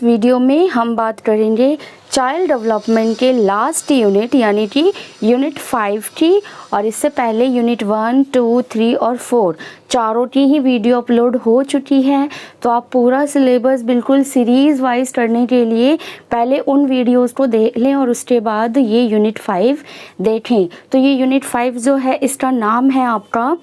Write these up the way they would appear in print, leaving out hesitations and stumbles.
Video में हम बात करेंगे चाइल्ड डेवलपमेंट के लास्ट यूनिट यानी कि यूनिट 5 की, और इससे पहले यूनिट 1, 2, 3 और 4 चारों की ही वीडियो अपलोड हो चुकी है। तो आप पूरा सिलेबस बिल्कुल सीरीज़ वाइज करने के लिए पहले उन वीडियोस को देख लें और उसके बाद ये यूनिट 5 देखें। तो ये यूनिट 5 जो है इसका नाम है आपका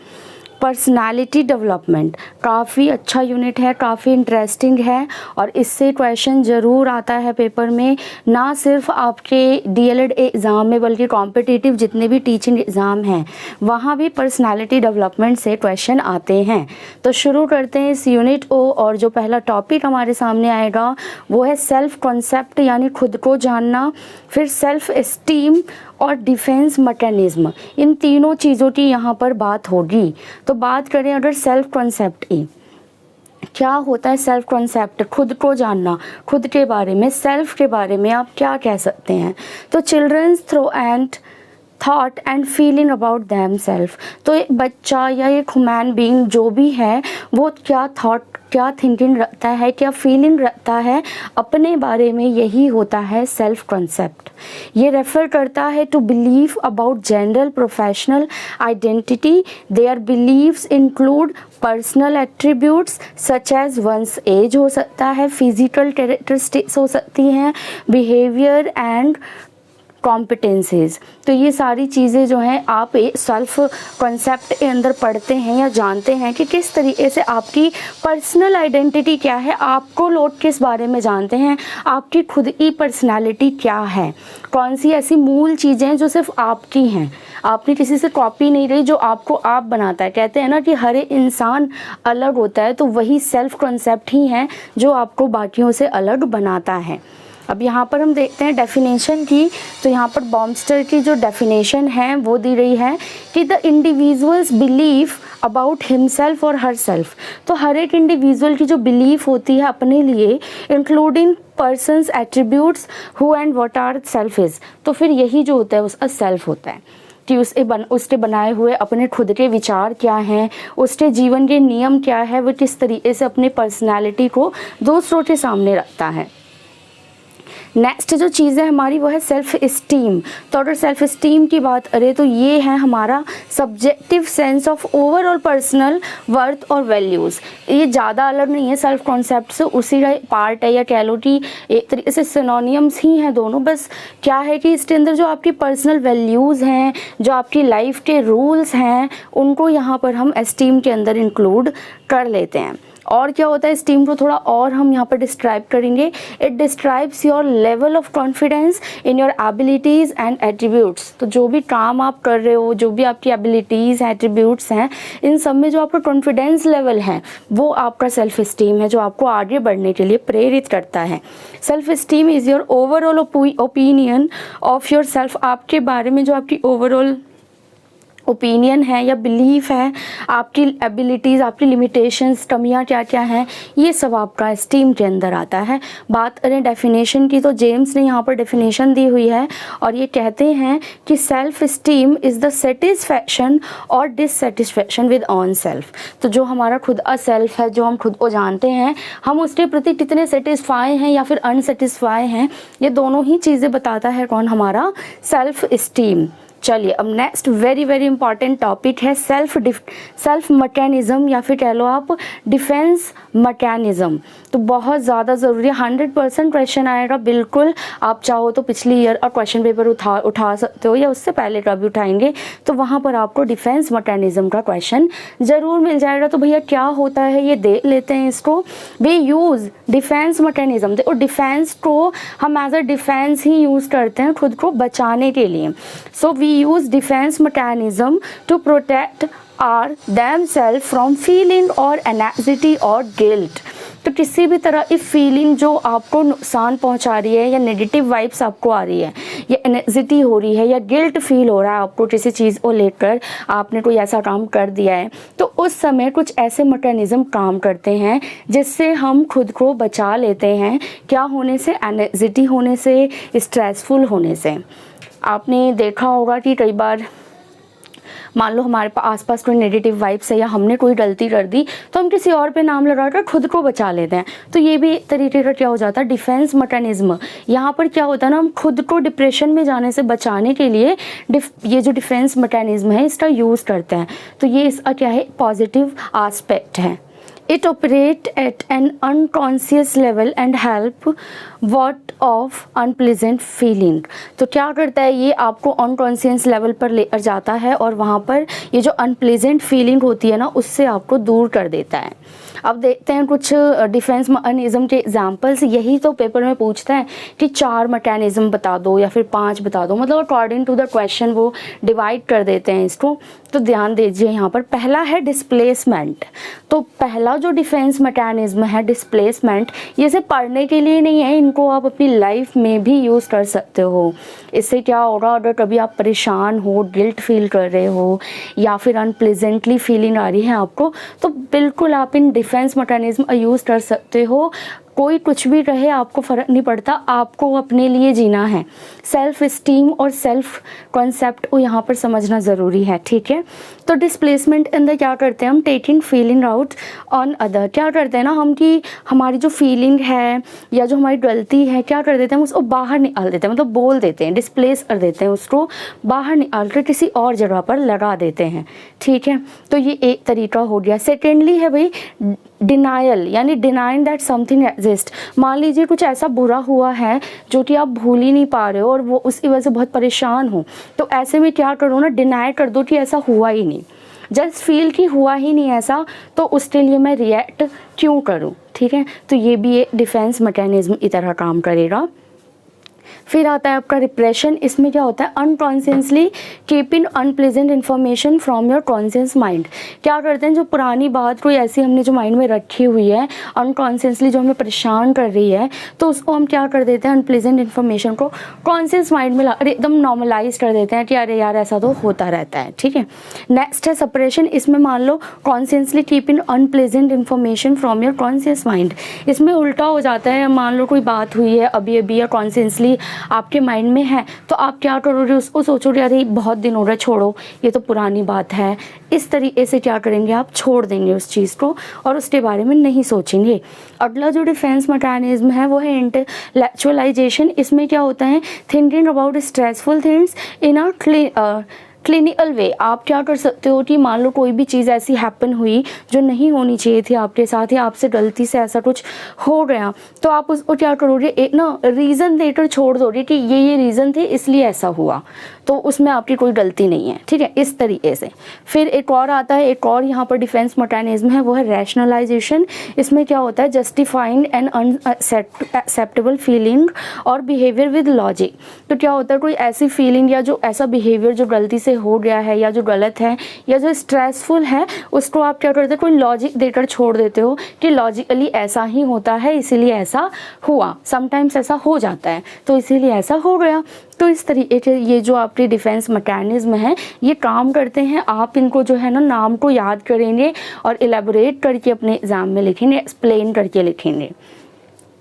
पर्सनालिटी डेवलपमेंट। काफ़ी अच्छा यूनिट है, काफ़ी इंटरेस्टिंग है और इससे क्वेश्चन ज़रूर आता है पेपर में, ना सिर्फ आपके डीएलएड एग्ज़ाम में बल्कि कॉम्पिटिटिव जितने भी टीचिंग एग्ज़ाम हैं वहाँ भी पर्सनालिटी डेवलपमेंट से क्वेश्चन आते हैं। तो शुरू करते हैं इस यूनिट को, और जो पहला टॉपिक हमारे सामने आएगा वो है सेल्फ कॉन्सेप्ट यानी खुद को जानना, फिर सेल्फ एस्टीम और डिफेंस मैकेनिज्म। इन तीनों चीज़ों की यहाँ पर बात होगी। तो बात करें अगर सेल्फ कॉन्सेप्ट की, क्या होता है सेल्फ कॉन्सेप्ट? खुद को जानना, खुद के बारे में, सेल्फ के बारे में आप क्या कह सकते हैं? तो childrens through and thought and feeling about them self. तो एक बच्चा या एक ह्यूमन बीइंग जो भी है वो क्या थॉट, क्या थिंकिंग रखता है, क्या फीलिंग रखता है अपने बारे में, यही होता है सेल्फ कॉन्सेप्ट। ये रेफर करता है to believe about general professional identity. Their believes include personal attributes such as once as हो सकता है, फिजिकल कैरेक्टरिस्टिक्स हो सकती हैं, बिहेवियर एंड कॉम्पिटेंसीज। तो ये सारी चीज़ें जो हैं आप सेल्फ कॉन्सेप्ट के अंदर पढ़ते हैं या जानते हैं कि किस तरीके से आपकी पर्सनल आइडेंटिटी क्या है, आपको लोग किस बारे में जानते हैं, आपकी खुद की पर्सनालिटी क्या है, कौन सी ऐसी मूल चीज़ें हैं जो सिर्फ आपकी हैं, आपने किसी से कॉपी नहीं रही, जो आपको आप बनाता है। कहते हैं ना कि हर एक इंसान अलग होता है, तो वही सेल्फ कॉन्सेप्ट ही है जो आपको बाकियों से अलग बनाता है। अब यहाँ पर हम देखते हैं डेफिनेशन की। तो यहाँ पर बॉम्स्टर की जो डेफिनेशन है वो दी रही है कि the individuals believe about himself और हर सेल्फ। तो हर एक इंडिविजुअल की जो बिलीफ होती है अपने लिए, including persons attributes who and what are self is. तो फिर यही जो होता है उसका सेल्फ होता है कि उसके बनाए हुए अपने खुद के विचार क्या हैं, उसके जीवन के नियम क्या है, वो किस तरीके से अपनी पर्सनैलिटी को दूसरों के सामने रखता है। नेक्स्ट जो चीज़ है हमारी वो है सेल्फ इस्टीम। तो अगर सेल्फ इस्टीम की बात करें तो ये है हमारा subjective sense of overall personal worth और वैल्यूज़। ये ज़्यादा अलग नहीं है सेल्फ कॉन्सेप्ट से, उसी का पार्ट है, या कह लो कि एक तरीके से सिनोनियम्स ही हैं दोनों। बस क्या है कि इसके अंदर जो आपकी पर्सनल वैल्यूज़ हैं, जो आपकी लाइफ के रूल्स हैं, उनको यहाँ पर हम एस्टीम के अंदर इंक्लूड कर लेते हैं। और क्या होता है इस्टीम को थोड़ा और हम यहाँ पर डिस्क्राइब करेंगे। It describes your level of confidence in your abilities and attributes. तो जो भी काम आप कर रहे हो, जो भी आपकी एबिलिटीज़ एट्रीब्यूट्स हैं, इन सब में जो आपका कॉन्फिडेंस लेवल है वो आपका सेल्फ इस्टीम है, जो आपको आगे बढ़ने के लिए प्रेरित करता है। Self esteem is your overall opinion of your self. आपके बारे में जो आपकी ओवरऑल ओपिनियन है या बिलीफ है, आपकी एबिलिटीज़, आपकी लिमिटेशंस, कमियां क्या क्या हैं, ये सब आपका एस्टीम के अंदर आता है। बात करें डेफिनेशन की तो जेम्स ने यहाँ पर डेफिनेशन दी हुई है और ये कहते हैं कि self esteem is the satisfaction और डिससेटिस्फैक्शन विद ऑन सेल्फ। तो जो हमारा खुद का सेल्फ है, जो हम खुद को जानते हैं, हम उसके प्रति कितने सेटिस्फाई हैं या फिर अनसेटिस्फाई हैं, ये दोनों ही चीज़ें बताता है कौन? हमारा सेल्फ इस्टीम। चलिए अब next very very important topic है सेल्फ मैकेनिज्म, या फिर कह लो आप डिफेंस मैकेनिज्म। तो बहुत ज़्यादा ज़रूरी है, 100% क्वेश्चन आएगा बिल्कुल। आप चाहो तो पिछली ईयर और क्वेश्चन पेपर उठा सकते हो या उससे पहले का भी उठाएंगे, तो वहाँ पर आपको डिफेंस मैकेनिज्म का क्वेश्चन ज़रूर मिल जाएगा। तो भैया क्या होता है ये देख लेते हैं इसको। We use defense mechanism. देखो डिफेंस को हम एज अ डिफेंस ही यूज़ करते हैं खुद को बचाने के लिए। So we use defense mechanism to protect our themselves from feeling or anxiety or guilt। तो किसी भी तरह की फीलिंग जो आपको नुकसान पहुंचा रही है, या नेगेटिव वाइब्स आपको आ रही है, या एंग्जाइटी हो रही है, या गिल्ट फील हो रहा है आपको किसी चीज़ को लेकर, आपने कोई ऐसा काम कर दिया है, तो उस समय कुछ ऐसे मैकेनिज्म काम करते हैं जिससे हम खुद को बचा लेते हैं। क्या होने से? एंग्जाइटी होने से, स्ट्रेसफुल होने से। आपने देखा होगा कि कई बार मान लो हमारे आसपास कोई नेगेटिव वाइब्स है या हमने कोई गलती कर दी तो हम किसी और पे नाम लगाकर खुद को बचा लेते हैं। तो ये भी एक तरीके का क्या हो जाता है, डिफेंस मैकेनिज्म। यहाँ पर क्या होता है ना, हम खुद को डिप्रेशन में जाने से बचाने के लिए ये जो डिफेंस मैकेनिज्म है इसका यूज़ करते हैं। तो ये इसका क्या है, पॉजिटिव एस्पेक्ट है। It operate at an unconscious level and help ward off unpleasant feeling। तो क्या करता है, ये आपको अनकॉन्शियस लेवल पर लेकर जाता है और वहाँ पर ये जो अनप्लेजेंट फीलिंग होती है ना उससे आपको दूर कर देता है। अब देखते हैं कुछ डिफेंस मैकेनिज्म के एग्जांपल्स। यही तो पेपर में पूछता है कि 4 मैकेनिज्म बता दो या फिर 5 बता दो, मतलब अकॉर्डिंग टू द क्वेश्चन वो डिवाइड कर देते हैं इसको। तो ध्यान दीजिए यहाँ पर पहला है डिस्प्लेसमेंट। तो पहला जो डिफेंस मैकेनिज्म है डिस्प्लेसमेंट, ये सिर्फ पढ़ने के लिए नहीं है, इनको आप अपनी लाइफ में भी यूज़ कर सकते हो। इससे क्या होगा, अगर कभी आप परेशान हो, गिल्ट फील कर रहे हो या फिर अनप्लेजेंटली फीलिंग आ रही है आपको, तो बिल्कुल आप इन डिफेंस मैकेनिज्म यूज़ कर सकते हो। कोई कुछ भी रहे आपको फ़र्क नहीं पड़ता, आपको अपने लिए जीना है। सेल्फ इस्टीम और सेल्फ कॉन्सेप्ट को यहाँ पर समझना ज़रूरी है, ठीक है। तो डिस्प्लेसमेंट अंदर क्या करते हैं हम, taking feeling out on other. क्या करते हैं ना हम कि हमारी जो फीलिंग है या जो हमारी गलती है क्या कर देते हैं, हम उसको बाहर निकाल देते हैं, मतलब बोल देते हैं, डिस्प्लेस कर देते हैं, उसको बाहर निकाल कर किसी और जगह पर लगा देते हैं, ठीक है। तो ये एक तरीका हो गया। सेकेंडली है भाई डिनायल, यानी डिनाइंग दैट समथिंग एग्जिस्ट। मान लीजिए कुछ ऐसा बुरा हुआ है जो कि आप भूल ही नहीं पा रहे हो और वो उसकी वजह से बहुत परेशान हो, तो ऐसे में क्या करो ना, डिनाई कर दो कि ऐसा हुआ ही नहीं, जस्ट फील कि हुआ ही नहीं ऐसा, तो उसके लिए मैं रिएक्ट क्यों करूं, ठीक है। तो ये भी एक डिफेंस मैकेनिज्म की तरह काम करेगा। फिर आता है आपका रिप्रेशन। इसमें क्या होता है, unconsciously keeping unpleasant information from your conscious mind. क्या करते हैं, जो पुरानी बात कोई ऐसी हमने जो माइंड में रखी हुई है अनकॉन्शियसली, जो हमें परेशान कर रही है, तो उसको हम क्या कर देते हैं, अनप्लेजेंट इन्फॉर्मेशन को कॉन्शियस माइंड में एकदम नॉर्मलाइज कर देते हैं कि अरे यार ऐसा तो होता रहता है, ठीक है। नेक्स्ट है सपरेशन। इसमें मान लो consciously keeping unpleasant information from your conscious mind. इसमें उल्टा हो जाता है, मान लो कोई बात हुई है अभी अभी या कॉन्शियसली आपके माइंड में है, तो आप क्या करोगे, उसको सोचोगे अरे बहुत दिन हो रहा है, छोड़ो ये तो पुरानी बात है। इस तरीके से क्या करेंगे, आप छोड़ देंगे उस चीज़ को और उसके बारे में नहीं सोचेंगे। अगला जो डिफेंस मैकेनिज्म है वो है इंटेलेक्चुअलाइजेशन। इसमें क्या होता है, thinking about stressful things in a clinical way. आप क्या कर सकते हो कि मान लो कोई भी चीज़ ऐसी हैपन हुई जो नहीं होनी चाहिए थी आपके साथ, या आपसे गलती से ऐसा कुछ हो गया, तो आप उसको क्या करोगे, एक ना रीज़न देकर छोड़ दोगे कि ये रीज़न थे इसलिए ऐसा हुआ, तो उसमें आपकी कोई गलती नहीं है, ठीक है, इस तरीके से। फिर एक और आता है, एक और यहाँ पर डिफेंस मैकेनिज्म है, वो है रैशनलाइजेशन। इसमें क्या होता है, जस्टिफाइंग एन अनएक्सेप्टेबल फीलिंग और बिहेवियर विद लॉजिक। तो क्या होता है, कोई ऐसी फीलिंग या जो ऐसा बिहेवियर जो गलती से हो गया है या जो गलत है या जो स्ट्रेसफुल है, उसको आप क्या करते हो, कोई लॉजिक देकर छोड़ देते हो कि लॉजिकली ऐसा ही होता है इसीलिए ऐसा हुआ, समटाइम्स ऐसा हो जाता है तो इसीलिए ऐसा हो गया। तो इस तरीके से ये जो आपके डिफेंस मैकेनिज्म है ये काम करते हैं। आप इनको जो है ना नाम को याद करेंगे और इलेबोरेट करके अपने एग्जाम में लिखेंगे, एक्सप्लेन करके लिखेंगे।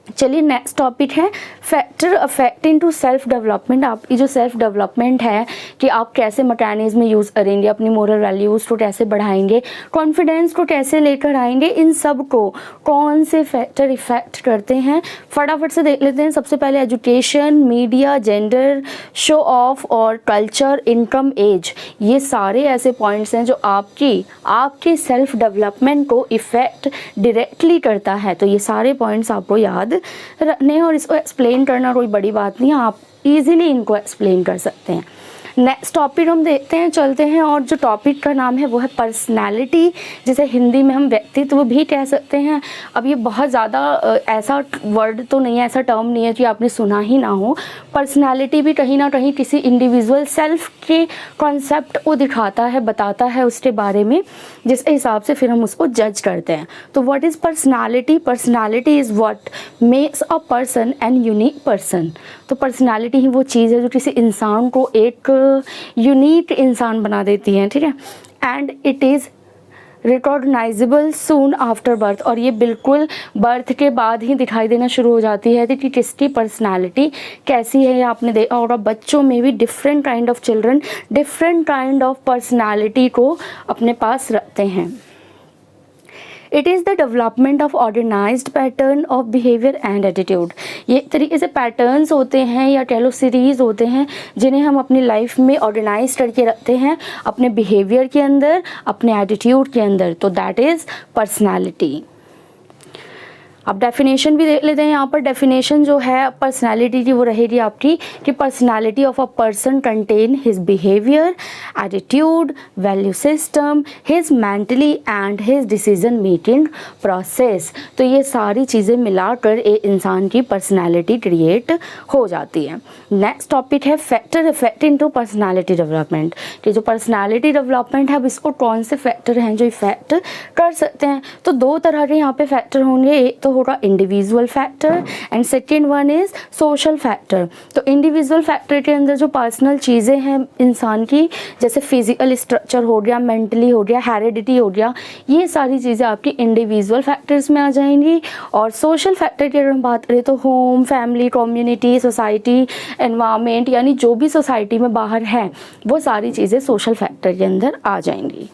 चलिए नेक्स्ट टॉपिक है factor affecting to self development. आपकी जो सेल्फ डेवलपमेंट है कि आप कैसे मैकेनिज्म यूज़ करेंगे, अपनी मोरल वैल्यूज़ को कैसे बढ़ाएंगे, कॉन्फिडेंस को कैसे लेकर आएंगे, इन सब को कौन से फैक्टर इफेक्ट करते हैं फटाफट से देख लेते हैं। सबसे पहले education, media, gender, show off और कल्चर, इनकम, एज। ये सारे ऐसे पॉइंट्स हैं जो आपकी सेल्फ डेवलपमेंट को इफ़ेक्ट डायरेक्टली करता है। तो ये सारे पॉइंट्स आपको याद रखने और इसको एक्सप्लेन करना कोई बड़ी बात नहीं है, आप इजीली इनको एक्सप्लेन कर सकते हैं। नेक्स्ट टॉपिक हम देखते हैं, चलते हैं, और जो टॉपिक का नाम है वो है पर्सनालिटी, जिसे हिंदी में हम व्यक्तित्व भी कह सकते हैं। अब ये बहुत ज़्यादा ऐसा वर्ड तो नहीं है, ऐसा टर्म नहीं है कि आपने सुना ही ना हो। पर्सनालिटी भी कहीं ना कहीं किसी इंडिविजुअल सेल्फ के कॉन्सेप्ट को दिखाता है, बताता है उसके बारे में, जिस हिसाब से फिर हम उसको जज करते हैं। तो what is personality? Personality is what makes a person an unique person. तो पर्सनालिटी ही वो चीज़ है जो किसी इंसान को एक यूनिक इंसान बना देती है, ठीक है। And it is recognisable soon after birth, और ये बिल्कुल बर्थ के बाद ही दिखाई देना शुरू हो जाती है कि किसकी पर्सनालिटी कैसी है। आपने देखा होगा बच्चों में भी different kind of children different kind of personality को अपने पास रखते हैं। It is the development of organised pattern of behaviour and attitude. ये एक तरीके से पैटर्न्स होते हैं या कह लो सीरीज़ होते हैं जिन्हें हम अपनी लाइफ में ऑर्गेनाइज करके रखते हैं अपने बिहेवियर के अंदर, अपने एटीट्यूड के अंदर। तो दैट इज़ पर्सनैलिटी। अब डेफिनेशन भी देख लेते हैं। यहाँ पर डेफिनेशन जो है पर्सनालिटी की वो रहेगी आपकी कि personality of a person contain his behaviour, attitude, value system, his mentally and his decision making process. तो ये सारी चीज़ें मिलाकर एक इंसान की पर्सनालिटी क्रिएट हो जाती है। नेक्स्ट टॉपिक है factor effecting to personality development. कि जो पर्सनालिटी डेवलपमेंट है अब इसको कौन से फैक्टर हैं जो इफेक्ट कर सकते हैं। तो दो तरह के यहाँ पे फैक्टर होंगे, एक तो होगा individual factor and second one is social factor. तो इंडिविजुअल फैक्टर के अंदर जो पर्सनल चीज़ें हैं इंसान की, जैसे फिजिकल स्ट्रक्चर हो गया, मेंटली हो गया, हेरिडिटी हो गया, ये सारी चीज़ें आपकी इंडिविजुअल फैक्टर्स में आ जाएंगी। और सोशल फैक्टर की अगर हम बात करें तो home, family, community, society, environment, यानी जो भी सोसाइटी में बाहर है वो सारी चीज़ें सोशल फैक्टर के अंदर आ जाएंगी।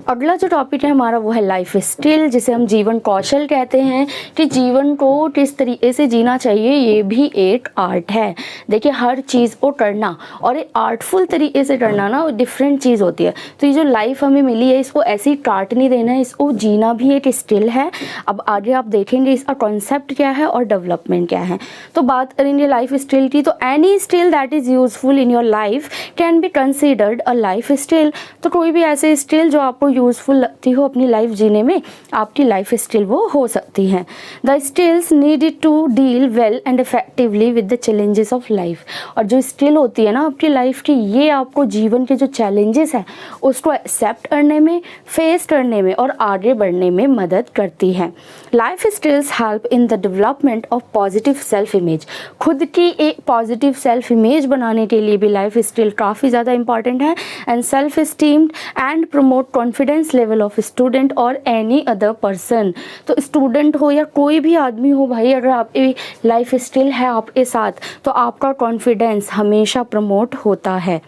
अगला जो टॉपिक है हमारा वो है लाइफ स्किल, जिसे हम जीवन कौशल कहते हैं कि जीवन को किस तरीके से जीना चाहिए, ये भी एक आर्ट है। देखिए हर चीज़ को करना और एक आर्टफुल तरीके से करना ना डिफरेंट चीज़ होती है। तो ये जो लाइफ हमें मिली है इसको ऐसे ही काट नहीं देना है, इसको जीना भी एक स्किल है। अब आगे आप देखेंगे इसका कॉन्सेप्ट क्या है और डेवलपमेंट क्या है। तो बात करेंगे लाइफ स्किल की, तो any skill that is useful in your life can be considered a life skill. तो कोई भी ऐसे स्किल जो आपको यूज़फुल लगती हो अपनी लाइफ जीने में, आपकी लाइफ स्किल वो हो सकती है। The skills needed to deal well and effectively with the challenges of life. और जो स्किल होती है ना आपकी लाइफ की, ये आपको जीवन के जो चैलेंजेस हैं उसको एक्सेप्ट करने में, फेस करने में और आगे बढ़ने में मदद करती है। Life skills help in the development of positive self image. खुद की एक पॉजिटिव सेल्फ इमेज बनाने के लिए भी लाइफ स्किल काफ़ी ज़्यादा इंपॉर्टेंट है। And self esteem and promote confidence level of student और एनी अदर पर्सन। तो स्टूडेंट हो या कोई भी आदमी हो भाई, अगर आपकी लाइफ स्किल है आपके साथ तो आपका कॉन्फिडेंस हमेशा प्रमोट होता है।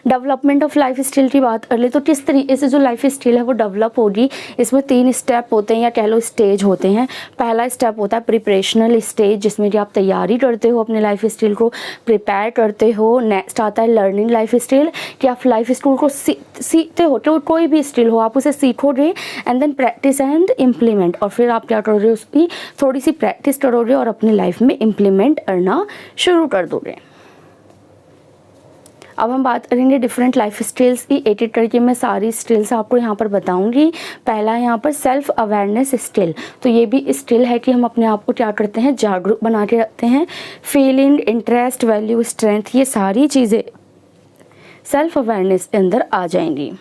डेवलपमेंट ऑफ लाइफ स्किल की बात कर ले तो किस तरीके से जो लाइफ स्किल है वो डेवलप होगी, इसमें 3 स्टेप होते हैं या कह लो स्टेज होते हैं। पहला स्टेप होता है प्रिपरेशनल स्टेज, जिसमें कि आप तैयारी करते हो अपने लाइफ स्किल को प्रिपेयर करते हो। नेक्स्ट आता है लर्निंग लाइफ स्किल, कि आप लाइफ स्किल को सीखते हो, तो कोई भी स्किल हो आप उसे सीखोगे। And then practice and implement, और फिर आप क्या करोगे उसकी थोड़ी सी प्रैक्टिस करोगे और अपनी लाइफ में इम्प्लीमेंट करना शुरू कर दोगे। अब हम बात करेंगे डिफरेंट लाइफ स्किल्स की। एक एक करके मैं सारी स्किल्स आपको यहाँ पर बताऊंगी। पहला है यहाँ पर सेल्फ अवेयरनेस स्किल। तो ये भी स्किल है कि हम अपने आप को क्या करते हैं, जागरूक बना के रखते हैं। फीलिंग, इंटरेस्ट, वैल्यू, स्ट्रेंथ, ये सारी चीज़ें सेल्फ अवेयरनेस के अंदर आ जाएंगी।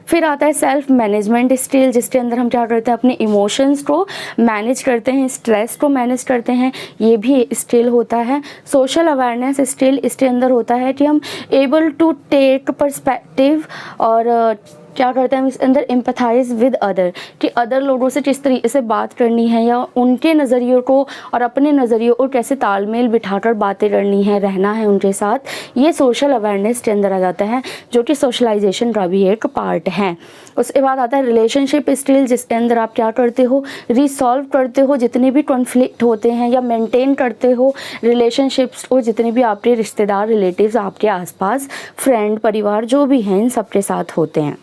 फिर आता है सेल्फ मैनेजमेंट स्किल, जिसके अंदर हम क्या करते हैं अपने इमोशंस को मैनेज करते हैं, स्ट्रेस को मैनेज करते हैं, ये भी स्किल होता है। सोशल अवेयरनेस स्किल, इसके अंदर होता है कि हम एबल टू टेक पर्सपेक्टिव और क्या करते हैं हम इसके अंदर एम्पैथाइज विद अदर, कि अदर लोगों से किस तरीके से बात करनी है या उनके नज़रियों को और अपने नज़रियों को कैसे तालमेल बिठाकर बातें करनी है, रहना है उनके साथ। ये सोशल अवेयरनेस के अंदर आ जाता है, जो कि सोशलाइजेशन का भी एक पार्ट है। उसके बाद आता है रिलेशनशिप स्किल, जिसके अंदर आप क्या करते हो, रिसॉल्व करते हो जितने भी कॉन्फ्लिक्ट होते हैं या मेंटेन करते हो रिलेशनशिप्स को, जितने भी आपके रिश्तेदार, रिलेटिव्स, आपके आसपास, फ्रेंड, परिवार जो भी हैं, इन सबके साथ होते हैं।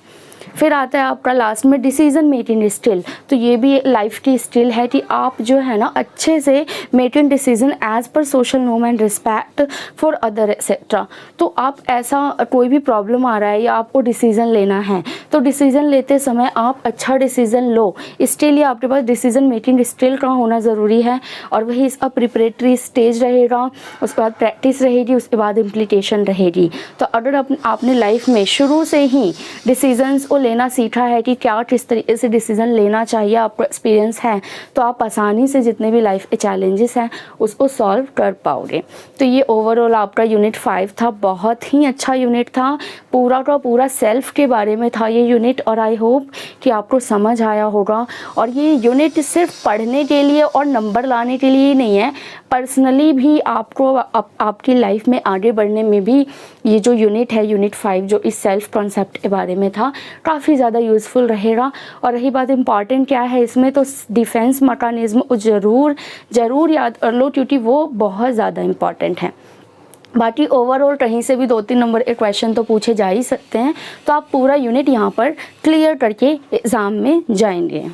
फिर आता है आपका लास्ट में डिसीजन मेकिंग स्किल। तो ये भी लाइफ की स्किल है कि आप जो है ना अच्छे से making decision as per social norm and respect for other etcetera. तो आप ऐसा कोई भी प्रॉब्लम आ रहा है या आपको डिसीजन लेना है तो डिसीजन लेते समय आप अच्छा डिसीजन लो, इसके लिए आपके पास डिसीजन मेकिंग स्किल का होना ज़रूरी है। और वही इसका प्रिपरेटरी स्टेज रहेगा, उसके बाद प्रैक्टिस रहेगी, उसके बाद इम्प्लीकेशन रहेगी। तो अगर आपने लाइफ में शुरू से ही डिसीजंस को लेना सीखा है कि क्या किस तरीके से डिसीज़न लेना चाहिए, आपको एक्सपीरियंस है, तो आप आसानी से जितने भी लाइफ के चैलेंजेस हैं उसको सॉल्व कर पाओगे। तो ये ओवरऑल आपका यूनिट 5 था, बहुत ही अच्छा यूनिट था, पूरा का पूरा सेल्फ के बारे में था ये यूनिट, और आई होप कि आपको समझ आया होगा। और ये यूनिट सिर्फ पढ़ने के लिए और नंबर लाने के लिए ही नहीं है, पर्सनली भी आपको आपकी लाइफ में आगे बढ़ने में भी ये जो यूनिट है यूनिट 5 जो इस सेल्फ कॉन्सेप्ट के बारे में था काफ़ी ज़्यादा यूज़फुल रहेगा। और रही बात इम्पॉर्टेंट क्या है इसमें, तो डिफेंस मैकेनिज्म ज़रूर याद कर लो क्योंकि वो बहुत ज़्यादा इम्पॉर्टेंट है। बाकी ओवरऑल कहीं से भी 2-3 नंबर के क्वेश्चन तो पूछे जा ही सकते हैं, तो आप पूरा यूनिट यहाँ पर क्लियर करके एग्ज़ाम में जाएंगे।